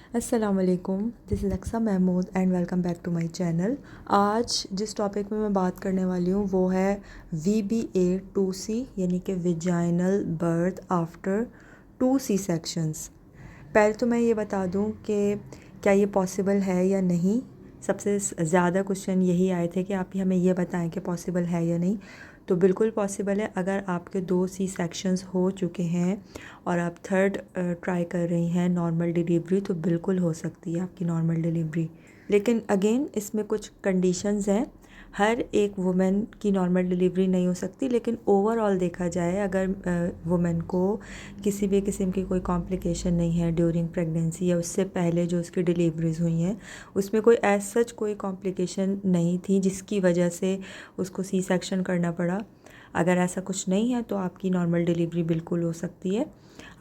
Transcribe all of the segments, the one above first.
अस्सलाम वालेकुम, this is Aqsa Mahmood and welcome back to my channel. आज जिस टॉपिक में मैं बात करने वाली हूँ वो है VBA2C यानी कि विजाइनल बर्थ आफ्टर 2 सेक्शंस। पहले तो मैं ये बता दूँ कि क्या ये पॉसिबल है या नहीं। सबसे ज़्यादा क्वेश्चन यही आए थे कि आप हमें ये बताएं कि पॉसिबल है या नहीं। तो बिल्कुल पॉसिबल है। अगर आपके 2 सेक्शंस हो चुके हैं और आप थर्ड ट्राई कर रही हैं नॉर्मल डिलीवरी, तो बिल्कुल हो सकती है आपकी नॉर्मल डिलीवरी। लेकिन अगेन इसमें कुछ कंडीशंस हैं। हर एक वुमेन की नॉर्मल डिलीवरी नहीं हो सकती, लेकिन ओवरऑल देखा जाए अगर वुमेन को किसी भी किस्म की कोई कॉम्प्लिकेशन नहीं है ड्यूरिंग प्रेगनेंसी या उससे पहले जो उसकी डिलीवरीज हुई हैं उसमें कोई एज सच कोई कॉम्प्लिकेशन नहीं थी जिसकी वजह से उसको सी सेक्शन करना पड़ा। अगर ऐसा कुछ नहीं है तो आपकी नॉर्मल डिलीवरी बिल्कुल हो सकती है।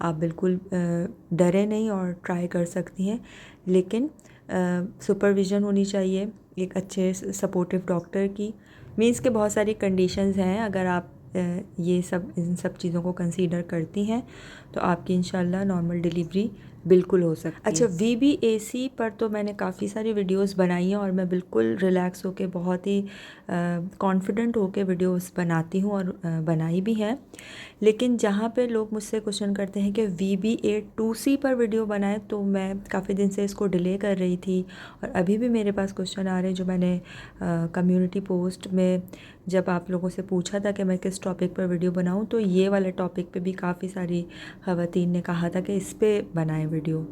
आप बिल्कुल डरे नहीं और ट्राई कर सकती हैं, लेकिन सुपरविज़न होनी चाहिए एक अच्छे सपोर्टिव डॉक्टर की। मीन्स के बहुत सारी कंडीशंस हैं। अगर आप ये सब इन सब चीज़ों को कंसीडर करती हैं तो आपकी इंशाल्लाह नॉर्मल डिलीवरी बिल्कुल हो सकती है। अच्छा, VBAC पर तो मैंने काफ़ी सारी वीडियोस बनाई हैं और मैं बिल्कुल रिलैक्स होके बहुत ही कॉन्फिडेंट होके वीडियोस बनाती हूँ और बनाई भी हैं। लेकिन जहाँ पे लोग मुझसे क्वेश्चन करते हैं कि VBA2C पर वीडियो बनाए, तो मैं काफ़ी दिन से इसको डिले कर रही थी और अभी भी मेरे पास क्वेश्चन आ रहे हैं जो मैंने कम्युनिटी पोस्ट में जब आप लोगों से पूछा था कि मैं किस टॉपिक पर वीडियो बनाऊं, तो ये वाले टॉपिक पे भी काफ़ी सारी ख़वातीन ने कहा था कि इस पे बनाएं वीडियो।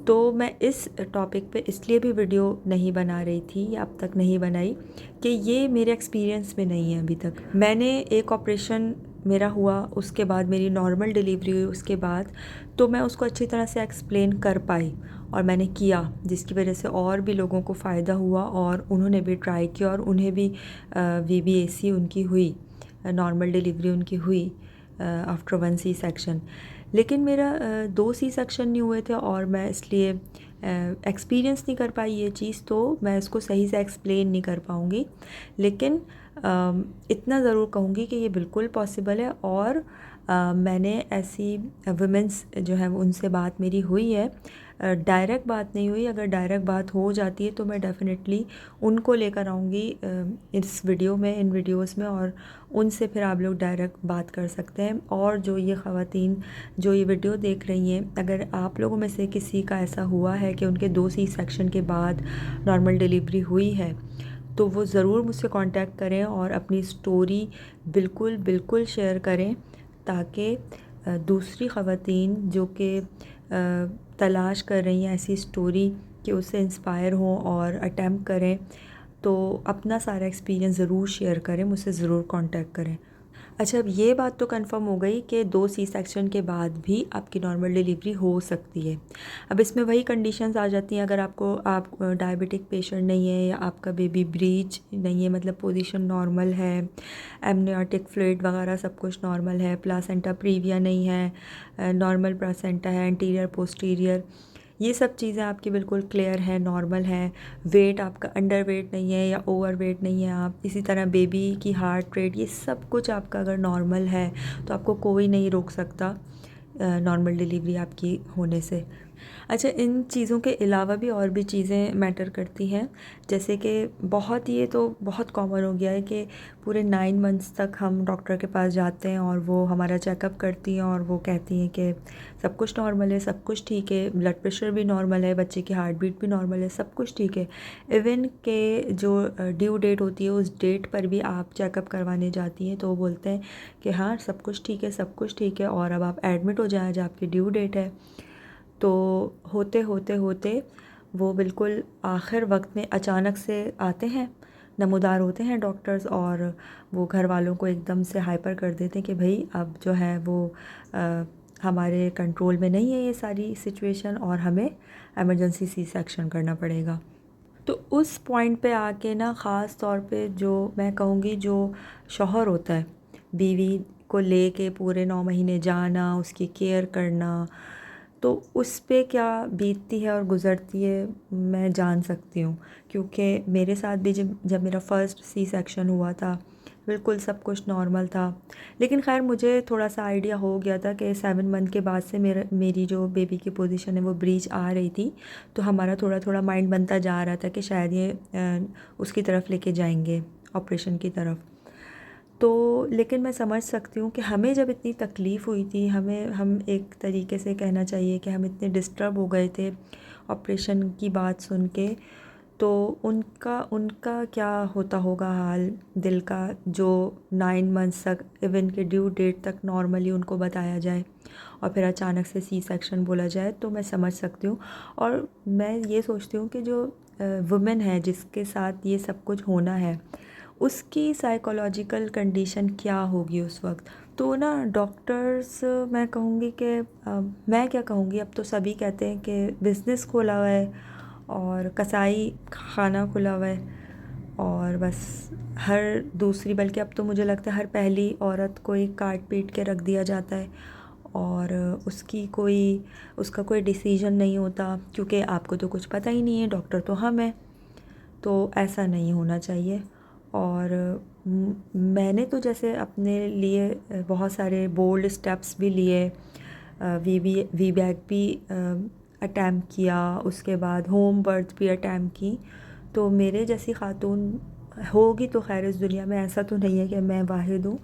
तो मैं इस टॉपिक पे इसलिए भी वीडियो नहीं बना रही थी या अब तक नहीं बनाई कि ये मेरे एक्सपीरियंस में नहीं है। अभी तक मैंने एक ऑपरेशन मेरा हुआ, उसके बाद मेरी नॉर्मल डिलीवरी हुई, उसके बाद तो मैं उसको अच्छी तरह से एक्सप्लेन कर पाई और मैंने किया, जिसकी वजह से और भी लोगों को फ़ायदा हुआ और उन्होंने भी ट्राई किया और उन्हें भी VBAC उनकी हुई, नॉर्मल डिलीवरी उनकी हुई आफ्टर 1 सेक्शन। लेकिन मेरा 2 सेक्शन नहीं हुए थे और मैं इसलिए एक्सपीरियंस नहीं कर पाई ये चीज़, तो मैं इसको सही से एक्सप्लेन नहीं कर पाऊँगी। लेकिन इतना ज़रूर कहूँगी कि ये बिल्कुल पॉसिबल है और मैंने ऐसी वुमेंस जो है उनसे बात मेरी हुई है। डायरेक्ट बात नहीं हुई। अगर डायरेक्ट बात हो जाती है तो मैं डेफ़िनेटली उनको लेकर आऊँगी इस वीडियो में, इन वीडियोस में, और उनसे फिर आप लोग डायरेक्ट बात कर सकते हैं। और जो ये ख़वातीन जो ये वीडियो देख रही हैं, अगर आप लोगों में से किसी का ऐसा हुआ है कि उनके 2 सेक्शन के बाद नॉर्मल डिलीवरी हुई है, तो वो ज़रूर मुझसे कांटेक्ट करें और अपनी स्टोरी बिल्कुल बिल्कुल शेयर करें, ताकि दूसरी ख़वातीन जो कि तलाश कर रही हैं ऐसी स्टोरी कि उससे इंस्पायर हों और अटेम्प्ट करें, तो अपना सारा एक्सपीरियंस ज़रूर शेयर करें, मुझसे ज़रूर कांटेक्ट करें। अच्छा, अब ये बात तो कंफर्म हो गई कि 2 सेक्शन के बाद भी आपकी नॉर्मल डिलीवरी हो सकती है। अब इसमें वही कंडीशंस आ जाती हैं। अगर आप डायबिटिक पेशेंट नहीं है या आपका बेबी ब्रीच नहीं है, मतलब पोजीशन नॉर्मल है, एमनियोटिक फ्लूइड वगैरह सब कुछ नॉर्मल है, प्लासेंटा प्रीविया नहीं है, नॉर्मल प्लासेंटा है, एंटीरियर पोस्टीरियर, ये सब चीज़ें आपकी बिल्कुल क्लियर है, नॉर्मल है। वेट आपका अंडर वेट नहीं है या ओवर वेट नहीं है आप। इसी तरह बेबी की हार्ट रेट, ये सब कुछ आपका अगर नॉर्मल है तो आपको कोई नहीं रोक सकता नॉर्मल डिलीवरी आपकी होने से। अच्छा, इन चीज़ों के अलावा भी और भी चीज़ें मैटर करती हैं, जैसे कि ये तो बहुत कॉमन हो गया है कि पूरे 9 मंथ्स तक हम डॉक्टर के पास जाते हैं और वो हमारा चेकअप करती हैं और वो कहती हैं कि सब कुछ नॉर्मल है, सब कुछ ठीक है, ब्लड प्रेशर भी नॉर्मल है, बच्चे की हार्ट बीट भी नॉर्मल है, सब कुछ ठीक है। इवन के जो ड्यू डेट होती है उस डेट पर भी आप चेकअप करवाने जाती हैं तो वो बोलते हैं कि हाँ सब कुछ ठीक है, सब कुछ ठीक है, और अब आप एडमिट हो जाएं, आज आपकी ड्यू डेट है। तो होते होते होते वो बिल्कुल आखिर वक्त में अचानक से आते हैं, नमूदार होते हैं डॉक्टर्स, और वो घर वालों को एकदम से हाइपर कर देते हैं कि भाई अब जो है वो हमारे कंट्रोल में नहीं है ये सारी सिचुएशन और हमें एमरजेंसी सी सेक्शन करना पड़ेगा। तो उस पॉइंट पे आके ना, ख़ास तौर पे जो मैं कहूँगी जो शौहर होता है, बीवी को लेके पूरे 9 महीने जाना, उसकी केयर करना, तो उस पे क्या बीतती है और गुज़रती है मैं जान सकती हूँ। क्योंकि मेरे साथ भी जब जब मेरा फ़र्स्ट सी सेक्शन हुआ था बिल्कुल सब कुछ नॉर्मल था। लेकिन खैर मुझे थोड़ा सा आइडिया हो गया था कि 7 मंथ के बाद से मेरी जो बेबी की पोजीशन है वो ब्रीच आ रही थी। तो हमारा थोड़ा थोड़ा माइंड बनता जा रहा था कि शायद ये उसकी तरफ लेके जाएंगे, ऑपरेशन की तरफ। तो लेकिन मैं समझ सकती हूँ कि हमें जब इतनी तकलीफ़ हुई थी, हम एक तरीके से कहना चाहिए कि हम इतने डिस्टर्ब हो गए थे ऑपरेशन की बात सुन के। तो उनका उनका क्या होता होगा हाल दिल का, जो 9 मंथ्स तक इवन के ड्यू डेट तक नॉर्मली उनको बताया जाए और फिर अचानक से सी सेक्शन बोला जाए। तो मैं समझ सकती हूँ। और मैं ये सोचती हूँ कि जो वुमेन है जिसके साथ ये सब कुछ होना है, उसकी साइकोलॉजिकल कंडीशन क्या होगी उस वक्त। तो ना डॉक्टर्स, मैं कहूँगी कि मैं क्या कहूँगी, अब तो सभी कहते हैं कि बिज़नेस खोला हुआ है और कसाई खाना खुला हुआ है, और बस हर दूसरी, बल्कि अब तो मुझे लगता है हर पहली औरत को ही काट पीट के रख दिया जाता है और उसका कोई डिसीजन नहीं होता, क्योंकि आपको तो कुछ पता ही नहीं है, डॉक्टर तो हम हैं। तो ऐसा नहीं होना चाहिए। और मैंने तो जैसे अपने लिए बहुत सारे बोल्ड स्टेप्स भी लिए, वी बैक भी अटैम्प्ट किया, उसके बाद होम बर्थ भी अटैम्प्ट की। तो मेरे जैसी खातून होगी तो खैर इस दुनिया में, ऐसा तो नहीं है कि मैं वाहिद हूँ,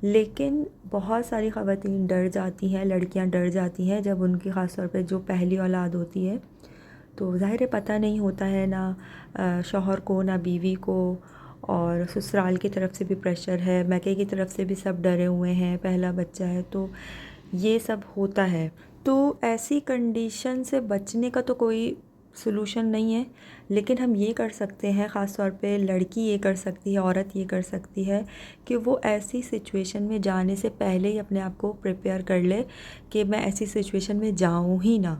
लेकिन बहुत सारी ख़वातीन डर जाती हैं, लड़कियां डर जाती हैं जब उनकी ख़ास तौर पे जो पहली औलाद होती है। तो ज़ाहिर है पता नहीं होता है ना शौहर को ना बीवी को, और ससुराल की तरफ से भी प्रेशर है, मैके की तरफ से भी सब डरे हुए हैं, पहला बच्चा है, तो ये सब होता है। तो ऐसी कंडीशन से बचने का तो कोई सॉल्यूशन नहीं है, लेकिन हम ये कर सकते हैं, ख़ास तौर पे लड़की ये कर सकती है, औरत ये कर सकती है कि वो ऐसी सिचुएशन में जाने से पहले ही अपने आप को प्रिपेयर कर ले कि मैं ऐसी सिचुएशन में जाऊँ ही ना,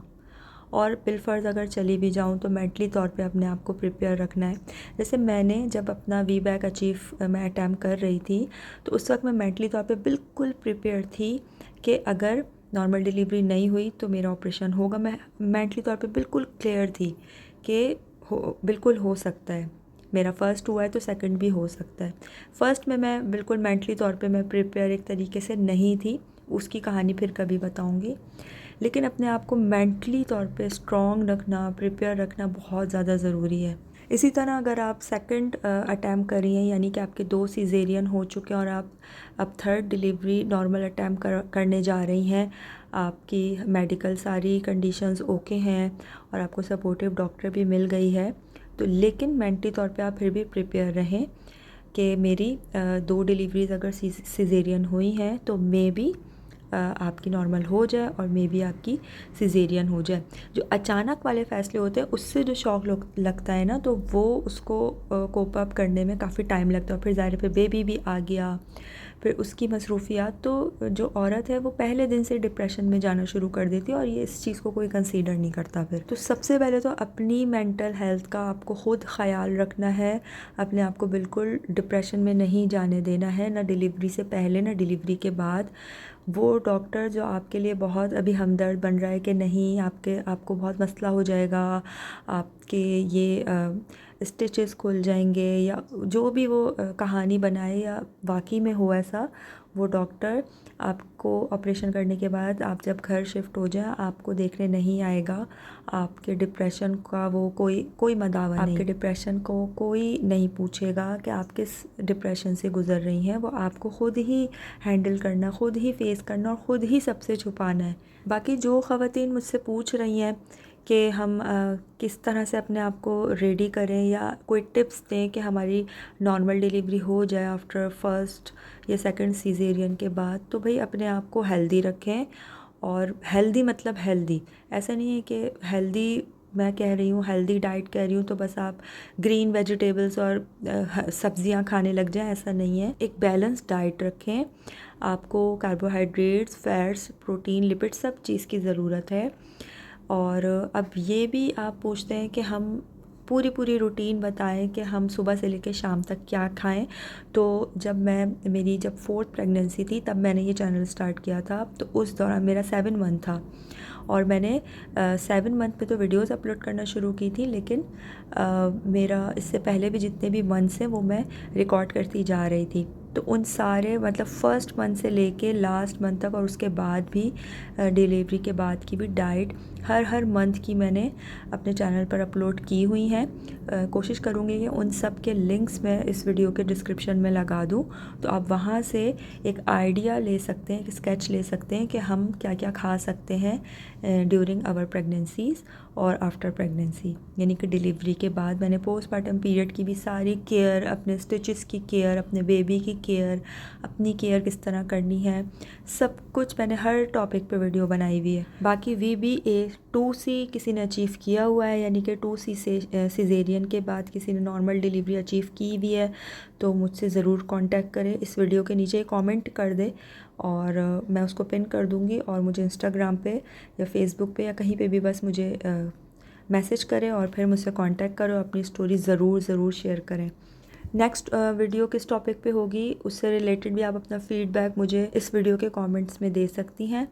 और बिलफ़र्ज़ अगर चली भी जाऊँ तो मेंटली तौर पे अपने आप को प्रिपेयर रखना है। जैसे मैंने जब अपना वी बैक अचीव मैं अटैम्प्ट कर रही थी, तो उस वक्त मैं मेंटली तौर पे बिल्कुल प्रिपेयर थी कि अगर नॉर्मल डिलीवरी नहीं हुई तो मेरा ऑपरेशन होगा। मैं मेंटली तौर पे बिल्कुल क्लियर थी कि बिल्कुल हो सकता है, मेरा फ़र्स्ट हुआ है तो सेकंड भी हो सकता है। फ़र्स्ट में मैं बिल्कुल मेंटली तौर पे मैं प्रिपेयर एक तरीके से नहीं थी, उसकी कहानी फिर कभी बताऊँगी। लेकिन अपने आप को मेंटली तौर पे स्ट्रॉन्ग रखना, प्रिपेयर रखना बहुत ज़्यादा ज़रूरी है। इसी तरह अगर आप सेकंड अटैम्प्ट कर रही हैं, यानी कि आपके 2 सीज़ेरियन हो चुके हैं और आप अब थर्ड डिलीवरी नॉर्मल अटैम्प्ट करने जा रही हैं, आपकी मेडिकल सारी कंडीशंस ओके हैं और आपको सपोर्टिव डॉक्टर भी मिल गई है, तो लेकिन मेंटली तौर पे आप फिर भी प्रिपेयर रहें कि मेरी 2 डिलीवरीज़ अगर सीज़ेरियन हुई हैं तो मे बी आपकी नॉर्मल हो जाए और मे बी आपकी सिजेरियन हो जाए। जो अचानक वाले फ़ैसले होते हैं उससे जो शॉक लगता है ना, तो वो उसको कोप अप करने में काफ़ी टाइम लगता है, और फिर ज़ाहिर है फिर बेबी भी आ गया, फिर उसकी मसरूफ़ियात, तो जो औरत है वो पहले दिन से डिप्रेशन में जाना शुरू कर देती है और ये इस चीज़ को कोई कंसीडर नहीं करता। फिर तो सबसे पहले तो अपनी मेंटल हेल्थ का आपको ख़ुद ख़याल रखना है, अपने आप को बिल्कुल डिप्रेशन में नहीं जाने देना है, ना डिलीवरी से पहले ना डिलीवरी के बाद। वो डॉक्टर जो आपके लिए बहुत अभी हमदर्द बन रहा है कि नहीं आपको बहुत मसला हो जाएगा, आपके ये स्टिचेस खुल जाएंगे, या जो भी वो कहानी बनाए या वाकई में हो ऐसा, वो डॉक्टर आपको ऑपरेशन करने के बाद आप जब घर शिफ्ट हो जाए आपको देखने नहीं आएगा। आपके डिप्रेशन का वो कोई मदावा नहीं, आपके डिप्रेशन को कोई नहीं पूछेगा कि आप किस डिप्रेशन से गुज़र रही हैं। वो आपको ख़ुद ही हैंडल करना, ख़ुद ही फेस करना और ख़ुद ही सबसे छुपाना है। बाकी जो ख़वातीन मुझसे पूछ रही हैं कि हम किस तरह से अपने आप को रेडी करें या कोई टिप्स दें कि हमारी नॉर्मल डिलीवरी हो जाए आफ्टर फर्स्ट या सेकंड सीज़ेरियन के बाद, तो भाई अपने आप को हेल्दी रखें। और हेल्दी मतलब हेल्दी, ऐसा नहीं है कि हेल्दी मैं कह रही हूँ, हेल्दी डाइट कह रही हूँ तो बस आप ग्रीन वेजिटेबल्स और सब्जियां खाने लग जाएं, ऐसा नहीं है। एक बैलेंस डाइट रखें, आपको कार्बोहाइड्रेट्स, फैट्स, प्रोटीन, लिपिड सब चीज़ की ज़रूरत है। और अब ये भी आप पूछते हैं कि हम पूरी रूटीन बताएं कि हम सुबह से लेकर शाम तक क्या खाएं। तो मेरी जब 4th प्रेगनेंसी थी तब मैंने ये चैनल स्टार्ट किया था, तो उस दौरान मेरा 7 मंथ था और मैंने 7 मंथ पे तो वीडियोस अपलोड करना शुरू की थी, लेकिन मेरा इससे पहले भी जितने भी मंथ्स हैं वो मैं रिकॉर्ड करती जा रही थी। तो उन सारे मतलब फ़र्स्ट मंथ से लेके लास्ट मंथ तक और उसके बाद भी डिलीवरी के बाद की भी डाइट हर मंथ की मैंने अपने चैनल पर अपलोड की हुई हैं। कोशिश करूँगी कि उन सब के लिंक्स मैं इस वीडियो के डिस्क्रिप्शन में लगा दूँ, तो आप वहाँ से एक आइडिया ले सकते हैं, एक स्केच ले सकते हैं कि हम क्या क्या खा सकते हैं ड्यूरिंग आवर प्रेगनेंसीज़ और आफ्टर प्रेगनेंसी, यानी कि डिलीवरी के बाद। मैंने पोस्टमार्टम पीरियड की भी सारी केयर, अपने स्टिचेस की केयर, अपने बेबी की केयर, अपनी केयर किस तरह करनी है, सब कुछ मैंने हर टॉपिक पे वीडियो बनाई हुई है। बाकी VBA2C किसी ने अचीव किया हुआ है, यानी कि 2C से सिजेरियन के बाद किसी ने नॉर्मल डिलीवरी अचीव की हुई है, तो मुझसे ज़रूर कांटेक्ट करें। इस वीडियो के नीचे कमेंट कर दे और मैं उसको पिन कर दूँगी, और मुझे इंस्टाग्राम पे या फेसबुक पे या कहीं पे भी बस मुझे मैसेज करें और फिर मुझसे कांटेक्ट करो, अपनी स्टोरी ज़रूर शेयर करें। नेक्स्ट वीडियो किस टॉपिक पे होगी उससे रिलेटेड भी आप अपना फ़ीडबैक मुझे इस वीडियो के कमेंट्स में दे सकती हैं,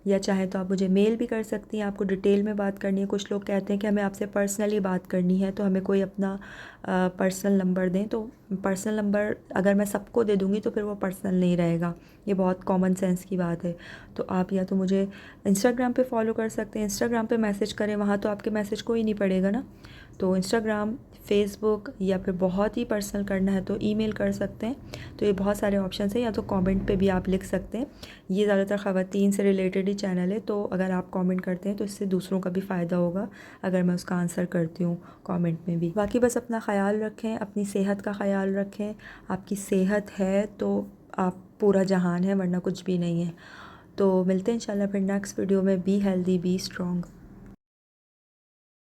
या चाहे तो आप मुझे मेल भी कर सकती हैं। आपको डिटेल में बात करनी है, कुछ लोग कहते हैं कि हमें आपसे पर्सनली बात करनी है, तो हमें कोई अपना पर्सनल नंबर दें। तो पर्सनल नंबर अगर मैं सबको दे दूँगी तो फिर वो पर्सनल नहीं रहेगा, ये बहुत कॉमन सेंस की बात है। तो आप या तो मुझे इंस्टाग्राम पे फॉलो कर सकते हैं, इंस्टाग्राम पे मैसेज करें, वहाँ तो आपके मैसेज कोई नहीं पड़ेगा ना। तो इंस्टाग्राम, फेसबुक, या फिर बहुत ही पर्सनल करना है तो ईमेल कर सकते हैं। तो ये बहुत सारे ऑप्शन हैं, या तो कमेंट पे भी आप लिख सकते हैं। ये ज़्यादातर ख़वातीन से रिलेटेड ही चैनल है, तो अगर आप कमेंट करते हैं तो इससे दूसरों का भी फ़ायदा होगा अगर मैं उसका आंसर करती हूँ कमेंट में भी। बाकी बस अपना ख़याल रखें, अपनी सेहत का ख़याल रखें। आपकी सेहत है तो आप पूरा जहान है, वरना कुछ भी नहीं है। तो मिलते हैं इंशाल्लाह फिर नेक्स्ट वीडियो में। Be healthy, be strong.